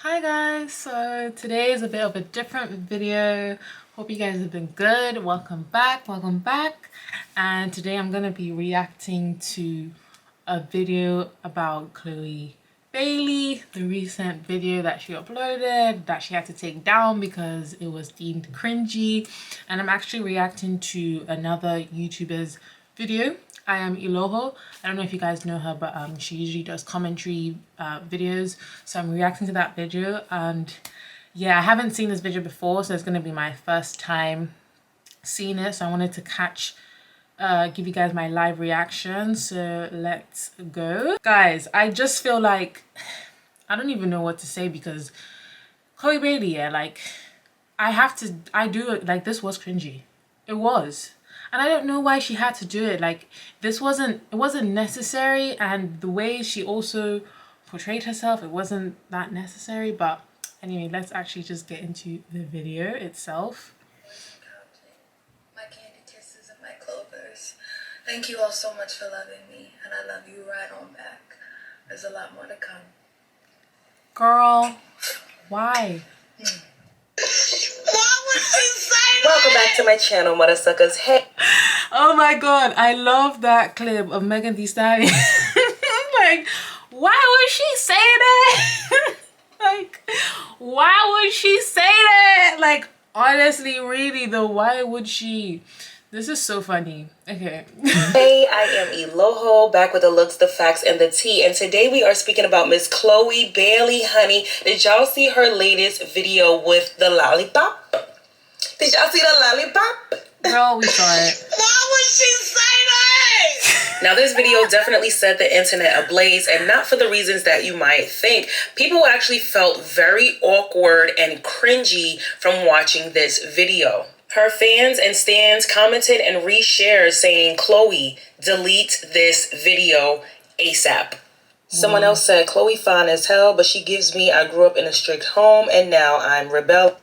Hi guys, so today is a bit of a different video. Hope you guys have been good. Welcome back. And today I'm gonna be reacting to a video about Chloe Bailey, the recent video that she uploaded that she had to take down because it was deemed cringy. And I'm actually reacting to another YouTuber's video. I am Iloho. I don't know if you guys know her, but she usually does commentary videos. So I'm reacting to that video, and yeah, I haven't seen this video before, so it's gonna be my first time seeing it. So I wanted to give you guys my live reaction. So let's go. Guys, I just feel like I don't even know what to say because Chloe Bailey, yeah, like this was cringy. It was. And I don't know why she had to do it. Like, it wasn't necessary, and the way she also portrayed herself, it wasn't that necessary. But anyway, let's actually just get into the video itself. My candy kisses and my clovers. Thank you all so much for loving me, and I love you right on back. There's a lot more to come. Girl, why? Welcome back to my channel, mother suckers. Hey. Oh my god, I love that clip of Megan Thee Stallion. Like, why would she say that? Like, why would she say that? Like, honestly, really though, why would she? This is so funny. Okay. Hey, I am Iloho, back with the looks, the facts, and the tea. And today we are speaking about Miss Chloe Bailey, honey. Did y'all see her latest video with the lollipop? Did y'all see the lollipop? Girl, we saw it. Why would she say that? Now, this video definitely set the internet ablaze, and not for the reasons that you might think. People actually felt very awkward and cringy from watching this video. Her fans and stans commented and reshared saying, "Chloe, delete this video ASAP." Someone else said, "Chloe fine as hell, but she gives me, I grew up in a strict home and now I'm rebel."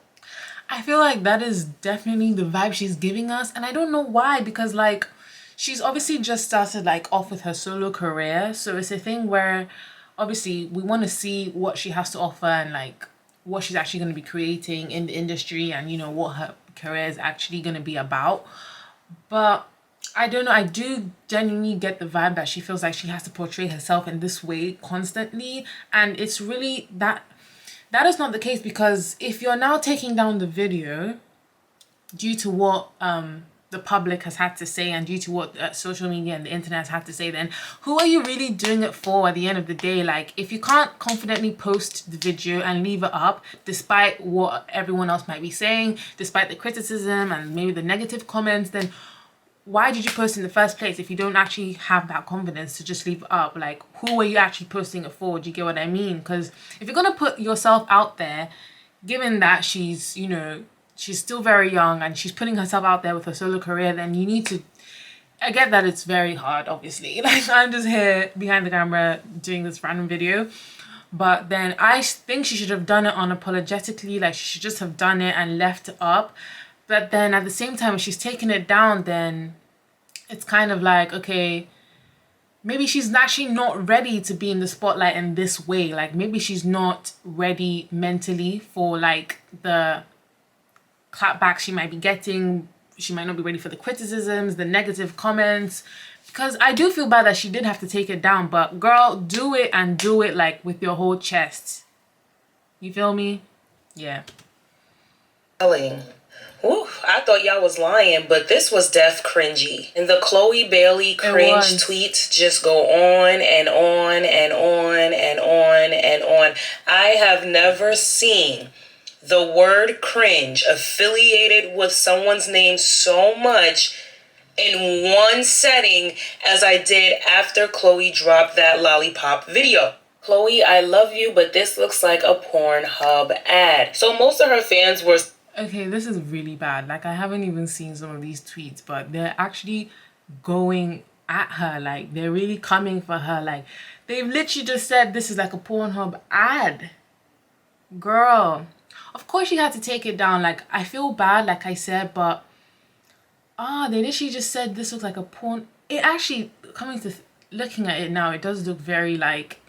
I feel like that is definitely the vibe she's giving us, and I don't know why, because like she's obviously just started like off with her solo career, so it's a thing where obviously we want to see what she has to offer and like what she's actually going to be creating in the industry, and you know what her career is actually going to be about. But I don't know, I do genuinely get the vibe that she feels like she has to portray herself in this way constantly, and it's really that is not the case, because if you're now taking down the video due to what the public has had to say and due to what social media and the internet has had to say, then who are you really doing it for at the end of the day? Like, if you can't confidently post the video and leave it up despite what everyone else might be saying, despite the criticism and maybe the negative comments, then why did you post in the first place if you don't actually have that confidence to just leave it up? Like, who are you actually posting it for? Do you get what I mean? Because if you're gonna put yourself out there, given that she's, you know, she's still very young and she's putting herself out there with her solo career, then you need to, I get that it's very hard, obviously. Like, I'm just here behind the camera doing this random video. But then I think she should have done it unapologetically. Like, she should just have done it and left it up. But then at the same time, if she's taking it down, then it's kind of like, okay, maybe she's actually not ready to be in the spotlight in this way. Like, maybe she's not ready mentally for like the clapbacks she might be getting. She might not be ready for the criticisms, the negative comments. Because I do feel bad that she did have to take it down. But girl, do it, and do it like with your whole chest. You feel me? Yeah. Ooh, I thought y'all was lying, but this was death cringy. And the Chloe Bailey cringe tweets just go on and on and on and on and on. I have never seen the word cringe affiliated with someone's name so much in one setting as I did after Chloe dropped that lollipop video. "Chloe, I love you, but this looks like a Pornhub ad." So most of her fans were... Okay, this is really bad. Like, I haven't even seen some of these tweets, but they're actually going at her. Like, they're really coming for her. Like, they've literally just said this is like a Pornhub ad. Girl, of course you had to take it down. Like, I feel bad, like I said, but they literally just said this looks like a porn. It actually, coming to looking at it now, it does look very like,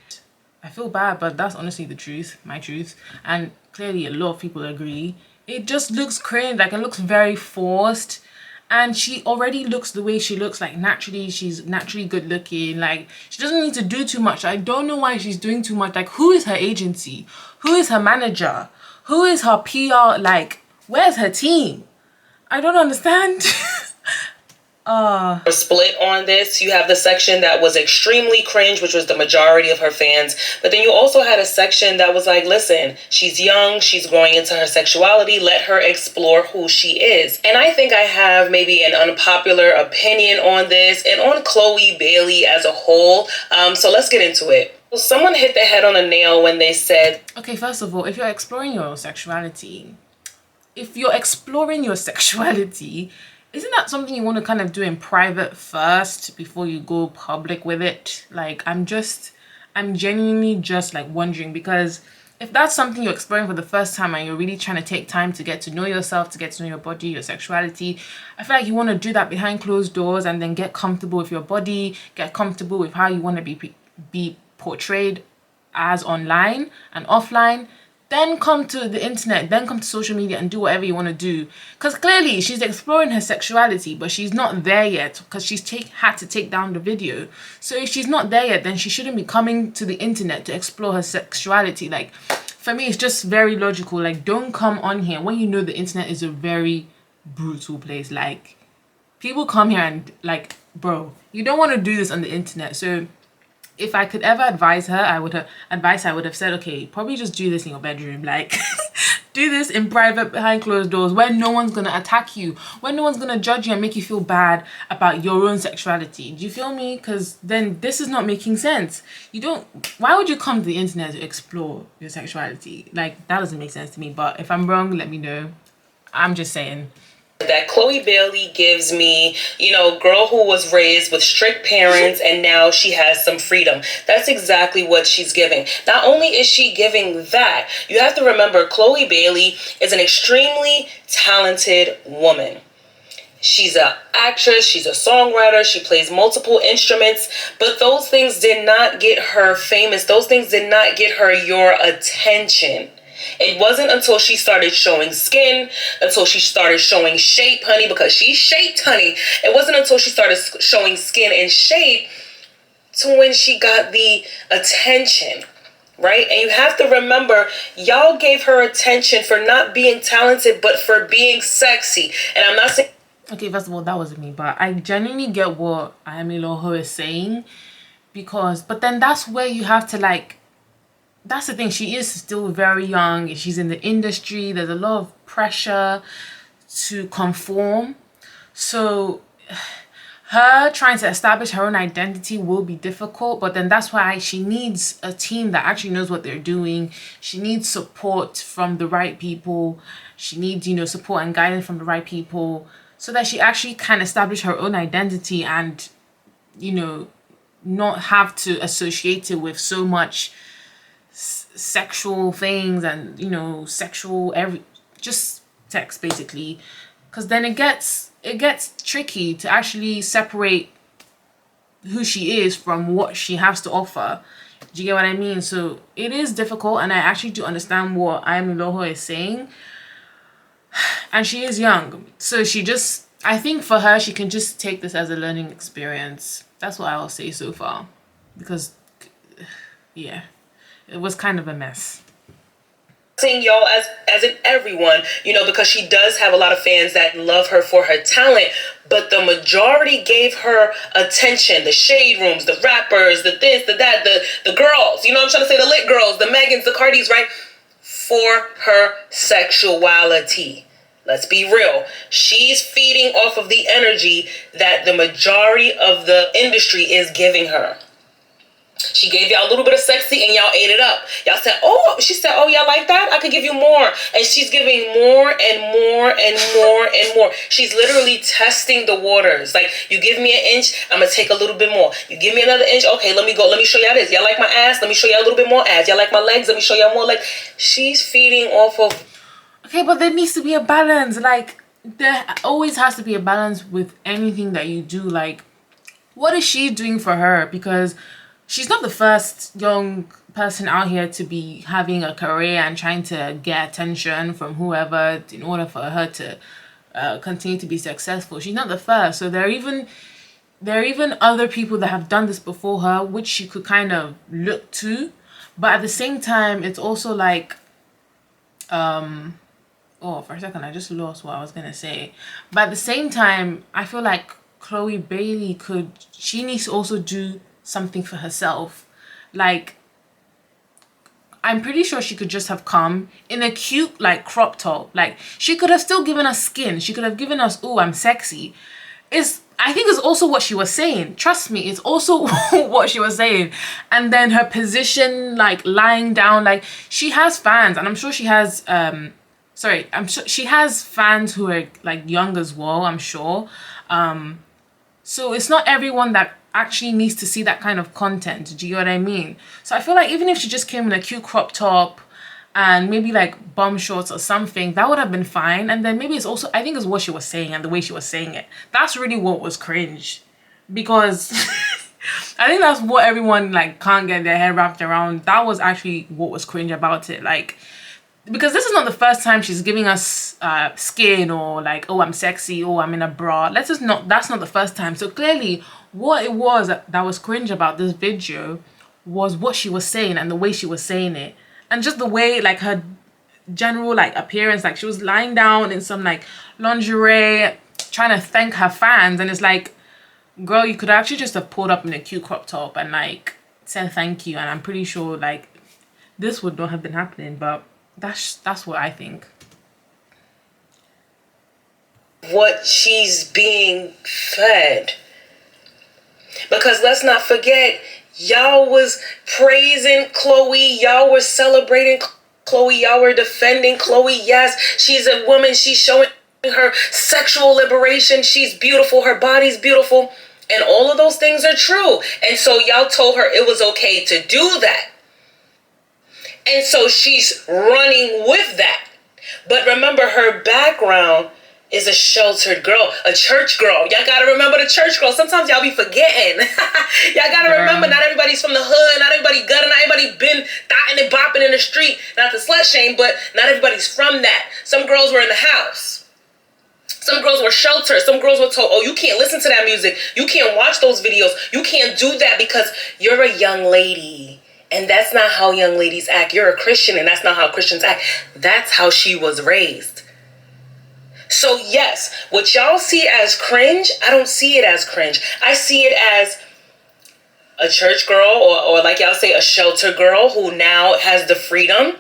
I feel bad, but that's honestly the truth, my truth. And clearly a lot of people agree. It just looks cringe, like it looks very forced. And she already looks the way she looks, like naturally, she's naturally good looking. Like she doesn't need to do too much. I don't know why she's doing too much. Like who is her agency? Who is her manager? Who is her PR? Like where's her team? I don't understand. Split on this. You have the section that was extremely cringe, which was the majority of her fans, but then you also had a section that was like, listen, she's young, she's growing into her sexuality, let her explore who she is. And I think I have maybe an unpopular opinion on this and on Chloe Bailey as a whole, so let's get into it. Someone hit the head on a nail when they said, okay, first of all, if you're exploring your sexuality, isn't that something you want to kind of do in private first before you go public with it? Like, I'm genuinely just like wondering, because if that's something you're exploring for the first time and you're really trying to take time to get to know yourself, to get to know your body, your sexuality, I feel like you want to do that behind closed doors and then get comfortable with your body, get comfortable with how you want to be portrayed as online and offline. Then come to the internet, then come to social media and do whatever you want to do. Because clearly she's exploring her sexuality, but she's not there yet because she's had to take down the video. So if she's not there yet, then she shouldn't be coming to the internet to explore her sexuality. Like, for me, it's just very logical. Like, don't come on here when you know the internet is a very brutal place. Like, people come here and like, bro, you don't want to do this on the internet. So if I could ever advise her, I would have said, okay, probably just do this in your bedroom. Like, do this in private, behind closed doors, where no one's going to attack you, where no one's going to judge you and make you feel bad about your own sexuality. Do you feel me? Because then this is not making sense. Why would you come to the internet to explore your sexuality? Like, that doesn't make sense to me. But if I'm wrong, let me know. I'm just saying. That Chloe Bailey gives me, girl who was raised with strict parents and now she has some freedom. That's exactly what she's giving. Not only is she giving that, you have to remember Chloe Bailey is an extremely talented woman. She's an actress, she's a songwriter, she plays multiple instruments, but those things did not get her famous. Those things did not get her your attention. It wasn't until she started showing skin, until she started showing shape, honey, because she's shaped, honey. It wasn't until she started showing skin and shape to when she got the attention, right? And you have to remember, y'all gave her attention for not being talented, but for being sexy. And I'm not saying... Okay, first of all, that wasn't me, but I genuinely get what Ayami Loho is saying, but then that's where you have to that's the thing, she is still very young, she's in the industry, there's a lot of pressure to conform. So her trying to establish her own identity will be difficult, but then that's why she needs a team that actually knows what they're doing. She needs support from the right people. She needs, support and guidance from the right people so that she actually can establish her own identity and, not have to associate it with so much sexual things and sexual just sex basically, because then it gets tricky to actually separate who she is from what she has to offer. Do you get what I mean? So it is difficult, and I actually do understand what Ayami Loho is saying, and she is young, so I think for her, she can just take this as a learning experience. That's what I'll say so far, because yeah, it was kind of a mess. Saying y'all as in everyone, because she does have a lot of fans that love her for her talent, but the majority gave her attention. The shade rooms, the rappers, the this, the that, the girls, I'm trying to say, the lit girls, the Megans, the Cardis, right? For her sexuality. Let's be real. She's feeding off of the energy that the majority of the industry is giving her. She gave y'all a little bit of sexy and y'all ate it up. Y'all said, she said, y'all like that? I could give you more. And she's giving more and more and more and more. She's literally testing the waters. Like, you give me an inch, I'm going to take a little bit more. You give me another inch, okay, let me go. Let me show y'all this. Y'all like my ass? Let me show y'all a little bit more ass. Y'all like my legs? Let me show y'all more legs. She's feeding off of... Okay, but there needs to be a balance. Like, there always has to be a balance with anything that you do. Like, what is she doing for her? Because she's not the first young person out here to be having a career and trying to get attention from whoever in order for her to continue to be successful. She's not the first. So there are even other people that have done this before her, which she could kind of look to. But at the same time, it's also like, oh, for a second, I just lost what I was gonna say. But at the same time, I feel like Chloe Bailey she needs to also do something for herself. Like, I'm pretty sure she could just have come in a cute, like, crop top. Like, she could have still given us skin. She could have given us, oh, I'm sexy. I think it's also what she was saying. Trust me, it's also what she was saying. And then her position, like, lying down, like, she has fans. And I'm sure she has, I'm sure she has fans who are, like, young as well, I'm sure. So it's not everyone that actually needs to see that kind of content. Do you know what I mean? So I feel like even if she just came in a cute crop top and maybe like bum shorts or something, that would have been fine. And then maybe it's also, I think it's what she was saying and the way she was saying it. That's really what was cringe. Because I think that's what everyone like can't get their head wrapped around. That was actually what was cringe about it. Like, because this is not the first time she's giving us skin or like, oh, I'm sexy, oh, I'm in a bra. That's not the first time. So clearly what it was that was cringe about this video was what she was saying and the way she was saying it. And just the way, like, her general, like, appearance, like, she was lying down in some, like, lingerie, trying to thank her fans. And it's like, girl, you could actually just have pulled up in a cute crop top and, like, said thank you. And I'm pretty sure, like, this would not have been happening. But that's what I think. What she's being fed. Because let's not forget, y'all was praising Chloe. Y'all were celebrating Chloe. Y'all were defending Chloe. Yes, she's a woman. She's showing her sexual liberation. She's beautiful. Her body's beautiful. And all of those things are true. And so y'all told her it was okay to do that. And so she's running with that. But remember, her background is a sheltered girl, a church girl. Y'all gotta remember the church girl. Sometimes y'all be forgetting. Y'all gotta remember, not everybody's from the hood, not everybody gutting, not everybody been thotting and bopping in the street. Not to slut shame, but not everybody's from that. Some girls were in the house. Some girls were sheltered. Some girls were told, oh, you can't listen to that music. You can't watch those videos. You can't do that because you're a young lady. And that's not how young ladies act. You're a Christian and that's not how Christians act. That's how she was raised. So yes, what y'all see as cringe, I don't see it as cringe. I see it as a church girl or like y'all say, a shelter girl who now has the freedom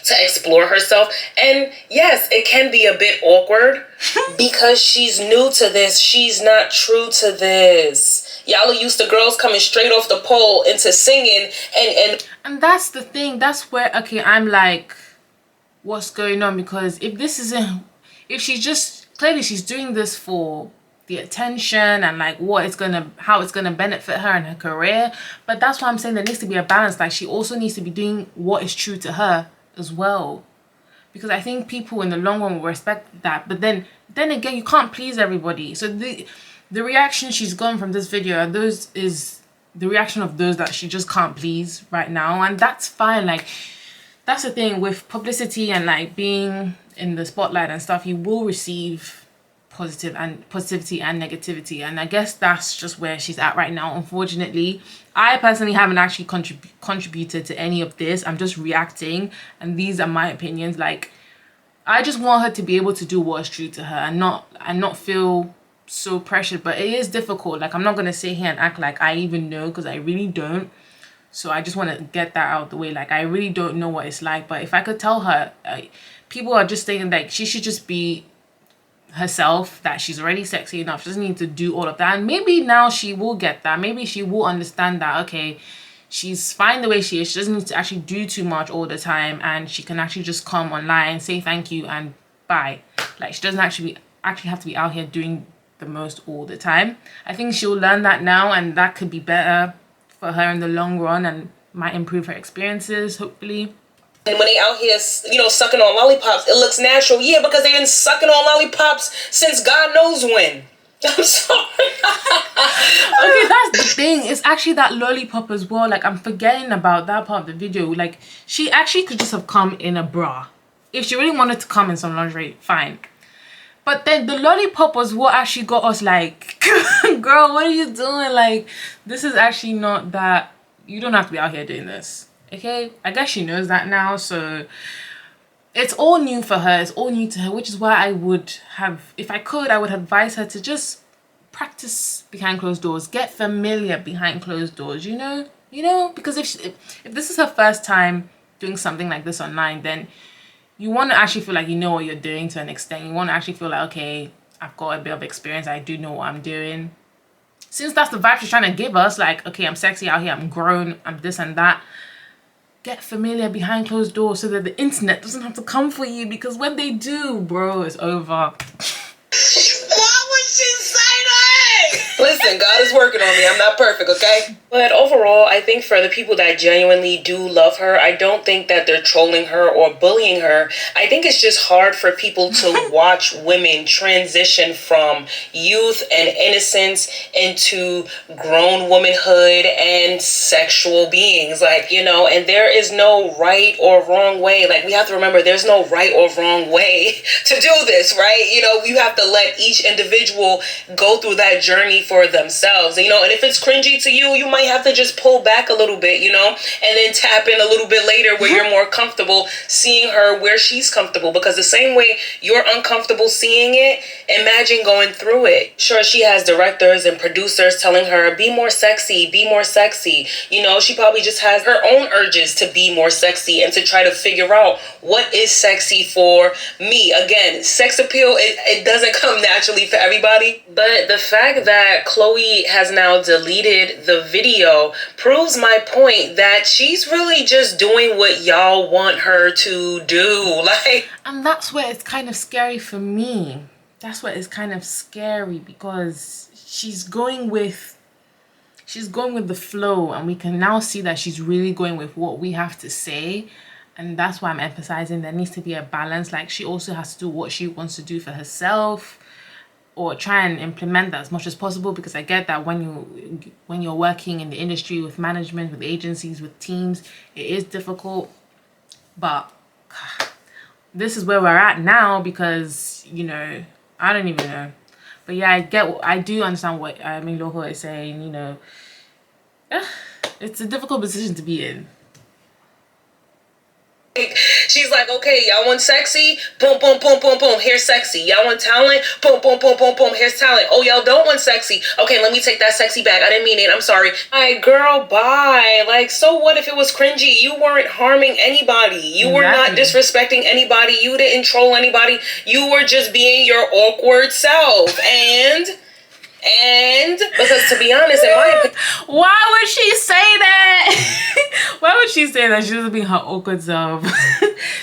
to explore herself. And yes, it can be a bit awkward because she's new to this. She's not true to this. Y'all are used to girls coming straight off the pole into singing and that's the thing. That's where, okay, I'm like, what's going on? Because if she's just, clearly she's doing this for the attention and like how it's gonna benefit her in her career. But that's why I'm saying there needs to be a balance. Like, she also needs to be doing what is true to her as well. Because I think people in the long run will respect that. But then again, you can't please everybody. So the reaction she's gotten from this video is the reaction of those that she just can't please right now. And that's fine. Like, that's the thing with publicity and like being in the spotlight and stuff, you will receive positivity and negativity. And I guess that's just where she's at right now, unfortunately. I personally haven't actually contributed to any of this. I'm just reacting, and these are my opinions. Like, I just want her to be able to do what's true to her and not feel so pressured. But it is difficult. Like, I'm not gonna sit here and act like I even know, because I really don't. So I just want to get that out of the way. Like, I really don't know what it's like. But if I could tell her, people are just saying like she should just be herself, that she's already sexy enough. She doesn't need to do all of that. And maybe now she will get that. Maybe she will understand that, okay, she's fine the way she is. She doesn't need to actually do too much all the time. And she can actually just come online, say thank you, and bye. Like, she doesn't actually have to be out here doing the most all the time. I think she'll learn that now, and that could be better for her in the long run and might improve her experiences, hopefully. And when they out here, sucking on lollipops, it looks natural. Yeah, because they've been sucking on lollipops since God knows when. I'm sorry. Okay, that's the thing. It's actually that lollipop as well. Like, I'm forgetting about that part of the video. Like, she actually could just have come in a bra. If she really wanted to come in some lingerie, fine. But then the lollipop was what actually got us like, girl, what are you doing? Like, this is actually not that. You don't have to be out here doing this. Okay? I guess she knows that now, so it's all new for her. It's all new to her, which is why I would have, if I could, I would advise her to just practice behind closed doors. Get familiar behind closed doors, you know? Because if this is her first time doing something like this online, then you want to actually feel like you know what you're doing to an extent. You want to actually feel like, okay, I've got a bit of experience. I do know what I'm doing. Since that's the vibe she's trying to give us, like, okay, I'm sexy out here, I'm grown, I'm this and that. Get familiar behind closed doors so that the internet doesn't have to come for you, because when they do, bro, it's over. Why would she say that? Listen, God is working on me. I'm not perfect, okay? But overall, I think for the people that genuinely do love her, I don't think that they're trolling her or bullying her. I think it's just hard for people to watch women transition from youth and innocence into grown womanhood and sexual beings. Like, and there is no right or wrong way. Like, we have to remember there's no right or wrong way to do this, right? You have to let each individual go through that journey for themselves. And if it's cringy to you, you might have to just pull back a little bit, and then tap in a little bit later where you're more comfortable seeing her where she's comfortable. Because the same way you're uncomfortable seeing it, imagine going through it. Sure, she has directors and producers telling her, be more sexy, be more sexy. She probably just has her own urges to be more sexy and to try to figure out what is sexy for me. Again, sex appeal, it doesn't come naturally for everybody. But the fact that Chloe has now deleted the video proves my point that she's really just doing what y'all want her to do. And that's where it's kind of scary for me. That's where it's kind of scary, because she's going with the flow, and we can now see that she's really going with what we have to say. And that's why I'm emphasizing there needs to be a balance. Like, she also has to do what she wants to do for herself, or try and implement that as much as possible, because I get that when you're working in the industry with management, with agencies, with teams, it is difficult. But this is where we're at now, because I don't even know. But yeah, I do understand what Loho is saying. It's a difficult position to be in. She's like, okay, y'all want sexy? Boom, boom, boom, boom, boom. Here's sexy. Y'all want talent? Boom, boom, boom, boom, boom. Here's talent. Oh, y'all don't want sexy? Okay, let me take that sexy back. I didn't mean it. I'm sorry. All right, girl, bye. Like, so what if it was cringy? You weren't harming anybody. You were not disrespecting anybody. You didn't troll anybody. You were just being your awkward self. And because, to be honest, in my opinion, why would she say that? Why would she say that? She was being her awkward self.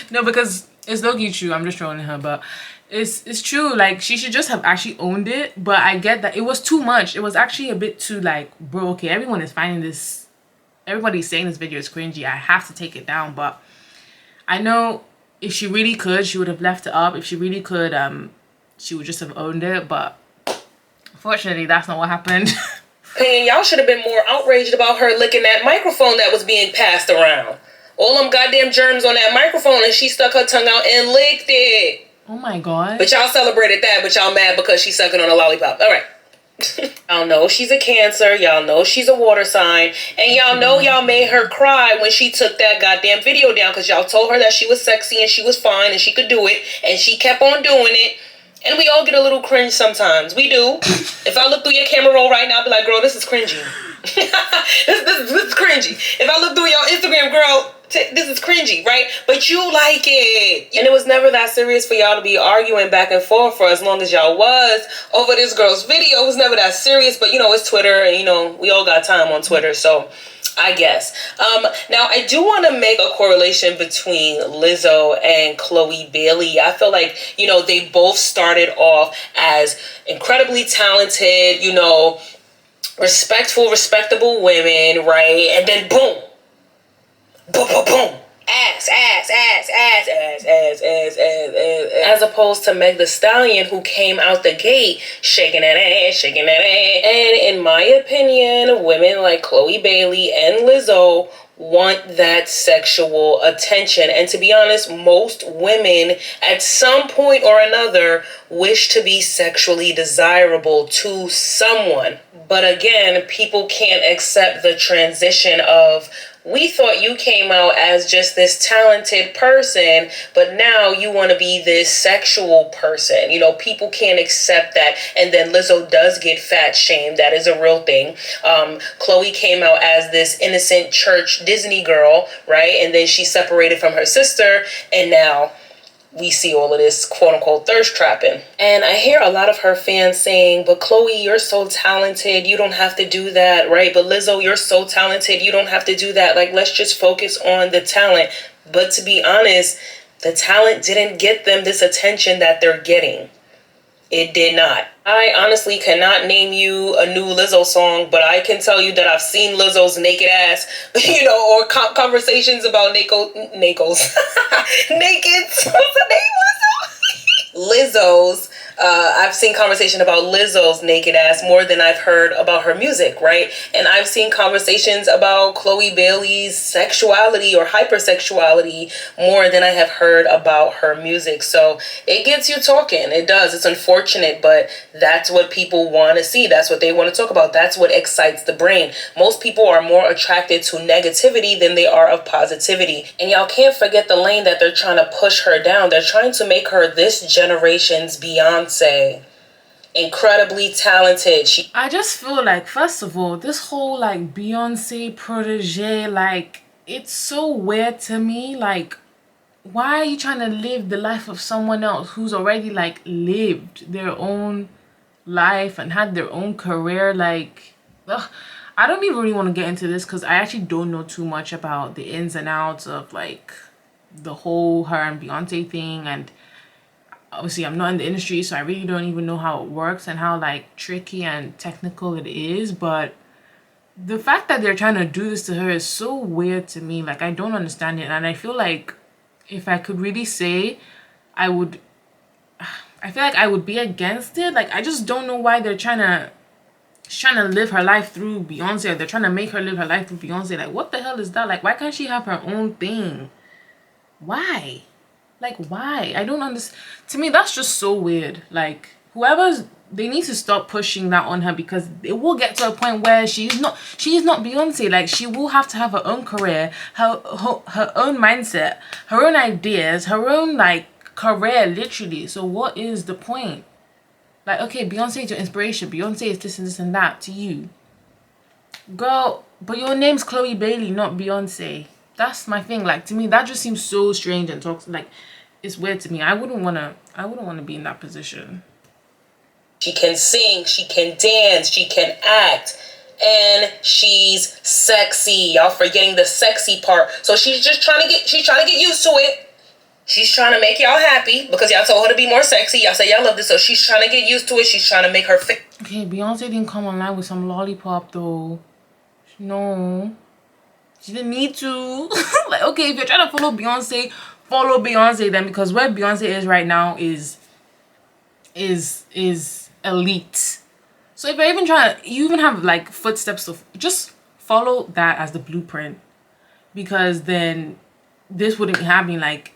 No, because it's low-key true. I'm just trolling her, but it's true. Like, she should just have actually owned it. But I get that it was too much. It was actually a bit too, like, bro, okay, everyone is finding this. Everybody's saying this video is cringy. I have to take it down. But I know if she really could, she would have left it up. If she really could, she would just have owned it. But fortunately, that's not what happened. And y'all should have been more outraged about her licking that microphone that was being passed around. All them goddamn germs on that microphone, and she stuck her tongue out and licked it. Oh my God. But y'all celebrated that, but y'all mad because she's sucking on a lollipop. All right. Y'all know she's a Cancer. Y'all know she's a water sign. And y'all know y'all made her cry when she took that goddamn video down, because y'all told her that she was sexy and she was fine and she could do it. And she kept on doing it. And we all get a little cringe sometimes. We do. If I look through your camera roll right now, I'll be like, girl, this is cringy. this is cringy. If I look through your Instagram, girl, this is cringy, right? But you like it. And it was never that serious for y'all to be arguing back and forth for as long as y'all was over this girl's video. It was never that serious. But, it's Twitter, and, we all got time on Twitter. So I guess. Now, I do want to make a correlation between Lizzo and Chloe Bailey. I feel like, they both started off as incredibly talented, respectful, respectable women, right? And then boom, boom, boom, boom. ass, ass, ass, ass, ass, ass, ass, ass, ass, as opposed to Meg the Stallion, who came out the gate shaking that ass, shaking that ass. And in my opinion, women like Chloe Bailey and Lizzo want that sexual attention. And to be honest, most women at some point or another wish to be sexually desirable to someone. But again, people can't accept the transition of, we thought you came out as just this talented person, but now you want to be this sexual person. You know, people can't accept that. And then Lizzo does get fat shamed. That is a real thing. Chloe came out as this innocent church Disney girl, right? And then she separated from her sister, and now we see all of this quote unquote thirst trapping. And I hear a lot of her fans saying, but Chloe, you're so talented, you don't have to do that, right? But Lizzo, you're so talented, you don't have to do that. Like, let's just focus on the talent. But to be honest, the talent didn't get them this attention that they're getting. It did not. I honestly cannot name you a new Lizzo song, but I can tell you that I've seen Lizzo's naked ass, you know, or conversations about nakeds. What's the name? Lizzo's. I've seen conversation about Lizzo's naked ass more than I've heard about her music, right? And I've seen conversations about Chloe Bailey's sexuality or hypersexuality more than I have heard about her music. So it gets you talking. It does. It's unfortunate, but that's what people want to see. That's what they want to talk about. That's what excites the brain. Most people are more attracted to negativity than they are of positivity. And y'all can't forget the lane that they're trying to push her down. They're trying to make her this generation's Beyonce. Incredibly talented. I just feel like, first of all, this whole like Beyonce protege, like, it's so weird to me. Like, why are you trying to live the life of someone else who's already like lived their own life and had their own career? Like, ugh. I don't even really want to get into this because I actually don't know too much about the ins and outs of like the whole her and Beyonce thing, and obviously I'm not in the industry, so I really don't even know how it works and how like tricky and technical it is. But the fact that they're trying to do this to her is so weird to me. Like, I don't understand it, and I feel like if I could really say, I feel like I would be against it. Like, I just don't know why they're trying to live her life through Beyonce, or they're trying to make her live her life through Beyonce. Like, what the hell is that? Like, why can't she have her own thing? Why? Like, why? I don't understand. To me, that's just so weird. Like, they need to stop pushing that on her, because it will get to a point where she is not Beyonce. Like, she will have to have her own career, her own mindset, her own ideas, her own like career, literally. So what is the point? Like, okay, Beyonce is your inspiration. Beyonce is this and that to you. Girl, but your name's Chloe Bailey, not Beyonce. That's my thing. Like, to me, that just seems so strange and toxic. Like, it's weird to me. I wouldn't wanna be in that position. She can sing, she can dance, she can act, and she's sexy. Y'all forgetting the sexy part. So she's trying to get used to it. She's trying to make y'all happy because y'all told her to be more sexy. Y'all said y'all love this, so she's trying to get used to it. She's trying to make her fit. Okay, Beyonce didn't come online with some lollipop though. No. She didn't need to. Like, okay, if you're trying to follow Beyonce then, because where Beyonce is right now is elite. So if you're even you even have like footsteps of, just follow that as the blueprint, because then this wouldn't be happening. Like,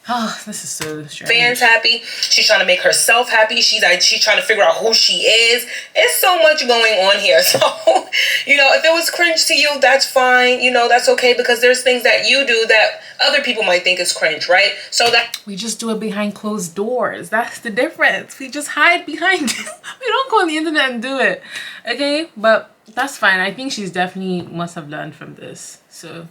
oh, this is so strange. Fans happy. She's trying to make herself happy. She's trying to figure out who she is. It's so much going on here. So, you know, if it was cringe to you, that's fine. You know, that's okay, because there's things that you do that other people might think is cringe, right? So that we just do it behind closed doors. That's the difference. We just hide behind. We don't go on the internet and do it. Okay, but that's fine. I think she's definitely must have learned from this. So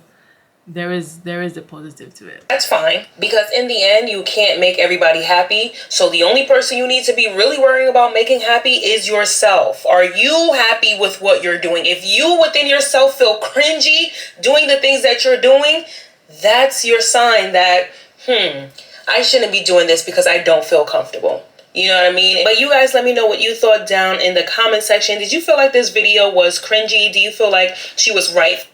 there is a positive to it. That's fine, because in the end, you can't make everybody happy. So the only person you need to be really worrying about making happy is yourself. Are you happy with what you're doing? If you within yourself feel cringy doing the things that you're doing, that's your sign that, I shouldn't be doing this because I don't feel comfortable. You know what I mean? But you guys, let me know what you thought down in the comment section. Did you feel like this video was cringy? Do you feel like she was right?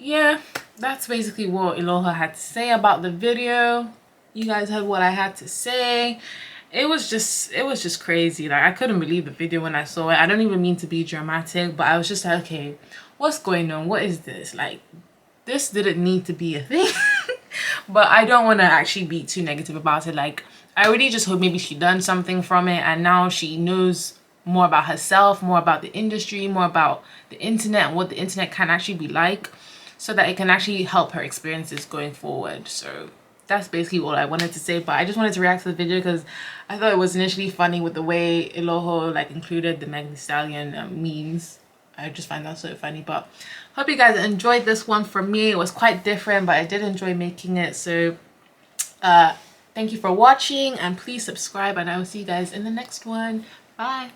Yeah, that's basically what Iloha had to say about the video. You guys heard what I had to say. It was just crazy. Like, I couldn't believe the video when I saw it. I don't even mean to be dramatic, but I was just like, okay, what's going on? What is this? Like, this didn't need to be a thing. But I don't want to actually be too negative about it. Like, I really just hope maybe she done something from it, and now she knows more about herself, more about the industry, more about the internet and what the internet can actually be like, so that it can actually help her experiences going forward. So that's basically all I wanted to say. But I just wanted to react to the video because I thought it was initially funny with the way Iloho like included the Meg Thee Stallion memes. I just find that so funny. But hope you guys enjoyed this one. For me, it was quite different, but I did enjoy making it. So thank you for watching, and please subscribe, and I will see you guys in the next one. Bye.